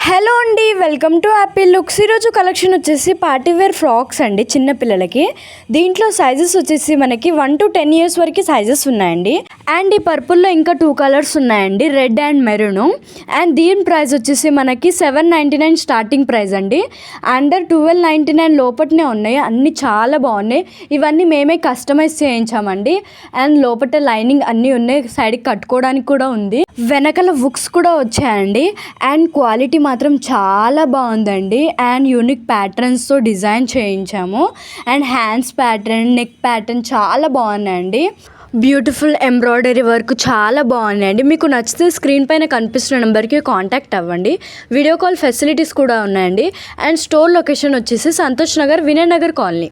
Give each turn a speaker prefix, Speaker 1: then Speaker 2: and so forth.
Speaker 1: Hello అండి, welcome to Apple looks. ఈరోజు collection వచ్చేసి పార్టీవేర్ ఫ్రాక్స్ అండి చిన్నపిల్లలకి. దీంట్లో సైజెస్ వచ్చేసి మనకి 1 to 10 years వరకు సైజెస్ ఉన్నాయండి. అండ్ ఈ పర్పుల్లో ఇంకా 2 కలర్స్ ఉన్నాయండి, రెడ్ అండ్ మెరూన్. అండ్ దీని ప్రైస్ వచ్చేసి మనకి $799 స్టార్టింగ్ ప్రైస్ అండి. అండర్ $1299 లోపటనే ఉన్నాయి. అన్నీ చాలా బాగున్నాయి. ఇవన్నీ మేమే కస్టమైజ్ చేయించామండి. అండ్ లోపల లైనింగ్ అన్నీ ఉన్నాయి, సైడ్కి కట్టుకోవడానికి కూడా ఉంది. వెనకాల బుక్స్ కూడా వచ్చాయండి. అండ్ క్వాలిటీ మాత్రం చాలా బాగుందండి. అండ్ యూనిక్ ప్యాటర్న్స్తో డిజైన్ చేయించాము. And hands pattern, neck pattern చాలా బాగున్నాయండి. బ్యూటిఫుల్ ఎంబ్రాయిడరీ వర్క్ చాలా బాగున్నాయండి. మీకు నచ్చితే స్క్రీన్ పైన కనిపిస్తున్న నెంబర్కి కాంటాక్ట్ అవ్వండి. వీడియో కాల్ ఫెసిలిటీస్ కూడా ఉన్నాయండి. అండ్ స్టోర్ లొకేషన్ వచ్చేసి సంతోష్ నగర్, వినయ్ నగర్ కాలనీ.